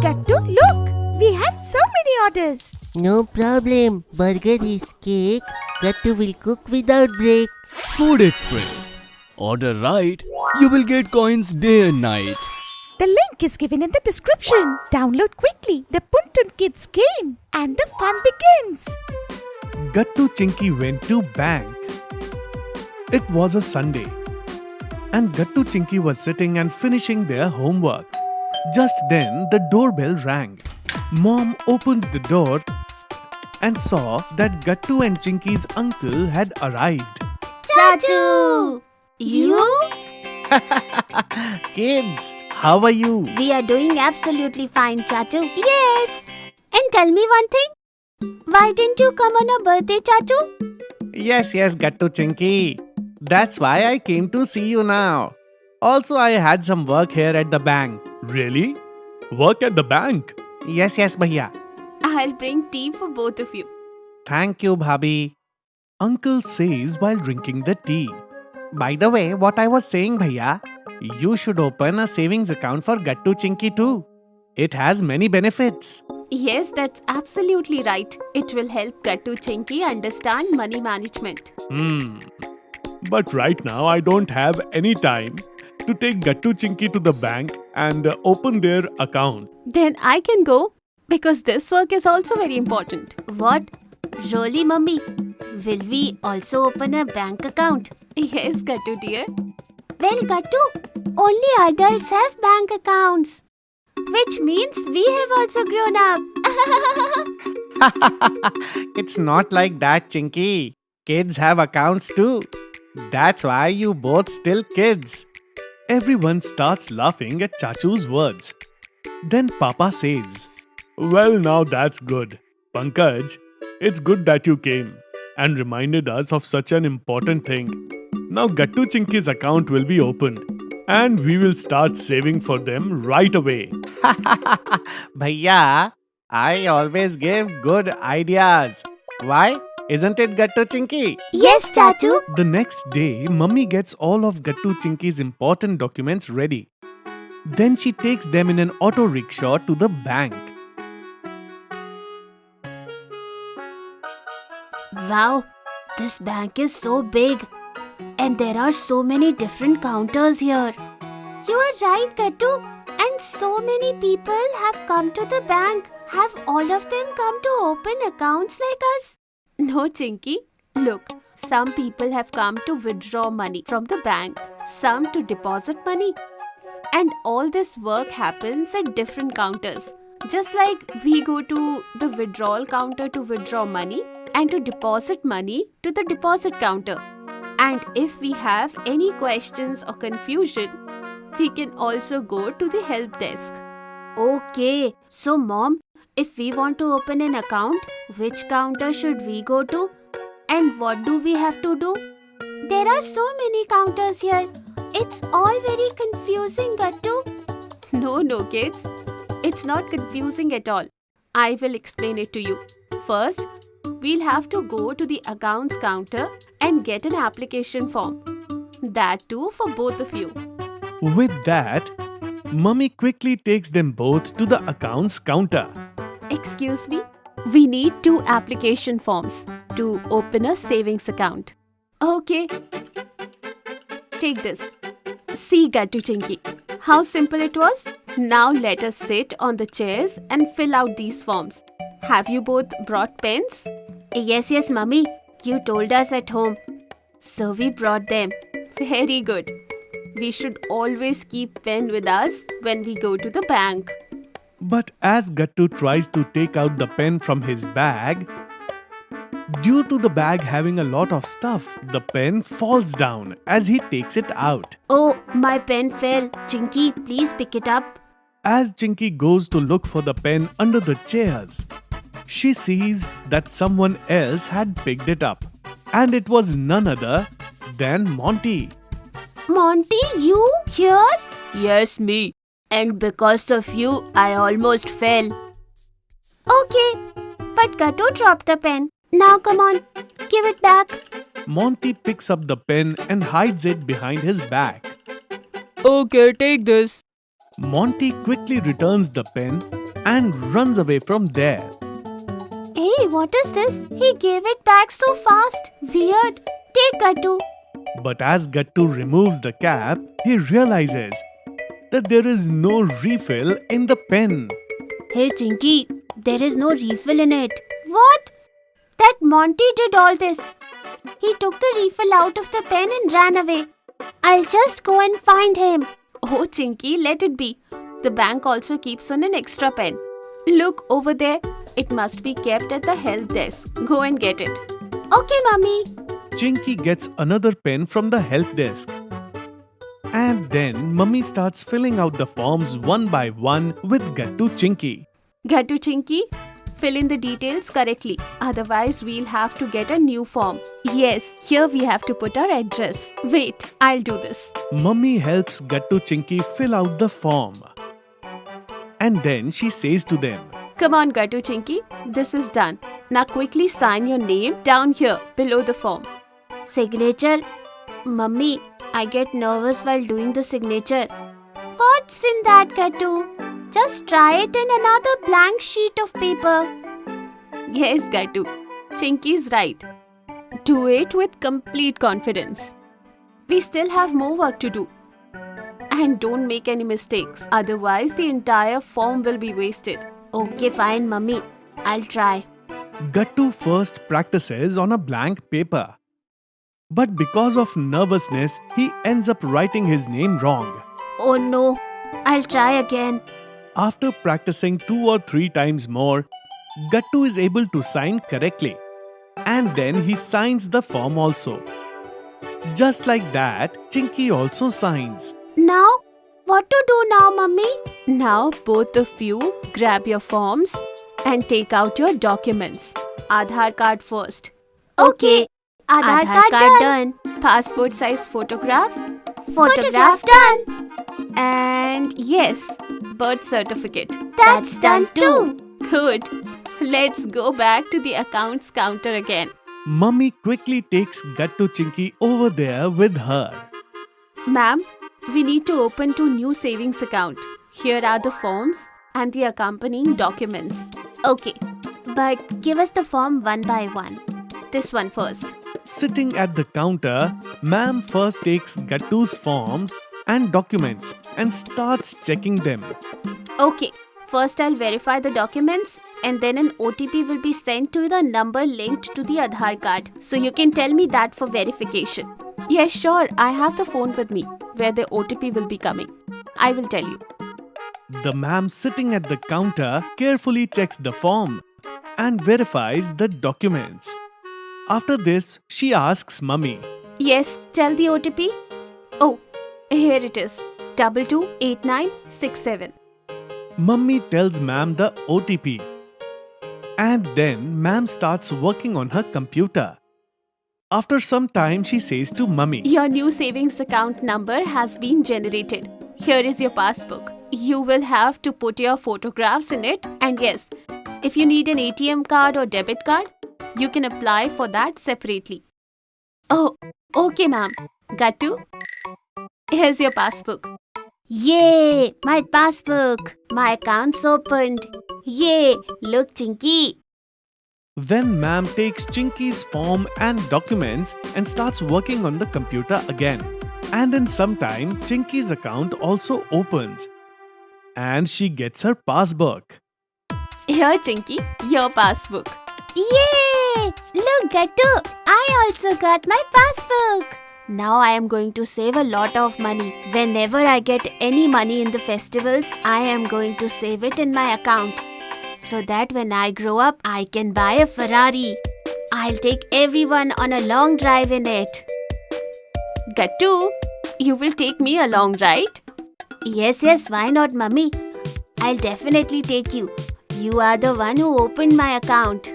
Gattu, look! We have so many orders. No problem. Burger is cake. Gattu will cook without break. Food Express. Order right, you will get coins day and night. The link is given in the description. Download quickly. The Puntun Kids game and the fun begins. Gattu Chinky went to bank. It was a Sunday, and Gattu Chinky was sitting and finishing their homework. Just then, the doorbell rang. Mom opened the door and saw that Gattu and Chinky's uncle had arrived. Chachu! You? Kids, how are you? We are doing absolutely fine, Chachu. Yes! And tell me one thing. Why didn't you come on your birthday, Chachu? Yes, Gattu Chinky. That's why I came to see you now. Also, I had some work here at the bank. Really? Work at the bank? Yes, bhaiya. I'll bring tea for both of you. Thank you, Bhabhi. Uncle says while drinking the tea. By the way, what I was saying, bhaiya, you should open a savings account for Gattu Chinky too. It has many benefits. Yes, that's absolutely right. It will help Gattu Chinky understand money management. But right now, I don't have any time to take Gattu Chinky to the bank and open their account. Then I can go because this work is also very important. What? Really, Mummy? Will we also open a bank account? Yes, Gattu dear. Well, Gattu, only adults have bank accounts. Which means we have also grown up. It's not like that, Chinky. Kids have accounts too. That's why you both still kids. Everyone starts laughing at Chachu's words. Then Papa says, "Well, now that's good. Pankaj, it's good that you came and reminded us of such an important thing. Now Gattu Chinky's account will be opened and we will start saving for them right away." Bhaiya, I always give good ideas. Why? Isn't it, Gattu Chinky? Yes, Chachu. The next day, Mummy gets all of Gattu Chinky's important documents ready. Then she takes them in an auto rickshaw to the bank. Wow, this bank is so big. And there are so many different counters here. You are right, Gattu. And so many people have come to the bank. Have all of them come to open accounts like us? No, Chinky. Look, some people have come to withdraw money from the bank, some to deposit money. And all this work happens at different counters. Just like we go to the withdrawal counter to withdraw money and to deposit money to the deposit counter. And if we have any questions or confusion, we can also go to the help desk. Okay, so Mom, if we want to open an account, which counter should we go to? And what do we have to do? There are so many counters here. It's all very confusing, Gattu. No, kids. It's not confusing at all. I will explain it to you. First, we'll have to go to the accounts counter and get an application form. That too for both of you. With that, Mummy quickly takes them both to the accounts counter. Excuse me? We need 2 application forms to open a savings account. Okay. Take this. See, Gattu Chinky. How simple it was? Now let us sit on the chairs and fill out these forms. Have you both brought pens? Yes, Mummy. You told us at home. So we brought them. Very good. We should always keep pen with us when we go to the bank. But as Gattu tries to take out the pen from his bag, due to the bag having a lot of stuff, the pen falls down as he takes it out. Oh, my pen fell. Chinky, please pick it up. As Chinky goes to look for the pen under the chairs, she sees that someone else had picked it up. And it was none other than Monty. Monty, you here? Yes, me. And because of you, I almost fell. Okay, but Gattu dropped the pen. Now come on, give it back. Monty picks up the pen and hides it behind his back. Okay, take this. Monty quickly returns the pen and runs away from there. Hey, what is this? He gave it back so fast. Weird. Take Gattu. But as Gattu removes the cap, he realizes that there is no refill in the pen. Hey Chinky, there is no refill in it. What? That Monty did all this. He took the refill out of the pen and ran away. I'll just go and find him. Oh, Chinky, let it be. The bank also keeps on an extra pen. Look over there. It must be kept at the help desk. Go and get it. Okay, Mummy. Chinky gets another pen from the help desk. And then Mummy starts filling out the forms one by one with Gattu Chinky. Gattu Chinky, fill in the details correctly. Otherwise, we'll have to get a new form. Yes, here we have to put our address. Wait, I'll do this. Mummy helps Gattu Chinky fill out the form. And then she says to them, Come on, Gattu Chinky. This is done. Now quickly sign your name down here below the form. Signature? Mummy, I get nervous while doing the signature. What's in that, Gattu? Just try it in another blank sheet of paper. Yes, Gattu. Chinky's right. Do it with complete confidence. We still have more work to do. And don't make any mistakes. Otherwise, the entire form will be wasted. Okay, fine, Mummy. I'll try. Gattu first practices on a blank paper. But because of nervousness, he ends up writing his name wrong. Oh no. I'll try again. After practicing 2 or 3 times more, Gattu is able to sign correctly. And then he signs the form also. Just like that, Chinky also signs. Now, what to do now, Mummy? Now, both of you grab your forms and take out your documents. Aadhaar card first. Okay. Aadhaar card done. Passport size photograph. Photograph done. And yes, birth certificate. That's done too. Good. Let's go back to the accounts counter again. Mummy quickly takes Gattu Chinky over there with her. Ma'am, we need to open 2 new savings account. Here are the forms and the accompanying documents. Okay. But give us the form one by one. This one first. Sitting at the counter, Ma'am first takes Gattu's forms and documents and starts checking them. Okay. First I'll verify the documents and then an OTP will be sent to the number linked to the Aadhaar card. So you can tell me that for verification. Yes, sure. I have the phone with me where the OTP will be coming. I will tell you. The ma'am sitting at the counter carefully checks the form and verifies the documents. After this, she asks Mummy. Yes, tell the OTP. Oh, here it is. 228967. Mummy tells ma'am the OTP. And then ma'am starts working on her computer. After some time, she says to Mummy, Your new savings account number has been generated. Here is your passbook. You will have to put your photographs in it. And yes, if you need an ATM card or debit card, you can apply for that separately. Oh, okay, ma'am. Gattu, here's your passbook. Yay! My passbook. My account's opened. Yay! Look, Chinky. Then ma'am takes Chinky's form and documents and starts working on the computer again. And in some time, Chinky's account also opens. And she gets her passbook. Here, Chinky, your passbook. Yay! Look, Gattu. I also got my passbook. Now I am going to save a lot of money. Whenever I get any money in the festivals, I am going to save it in my account. So that when I grow up, I can buy a Ferrari. I'll take everyone on a long drive in it. Gattu, you will take me along, right? Yes, why not, Mummy? I'll definitely take you. You are the one who opened my account.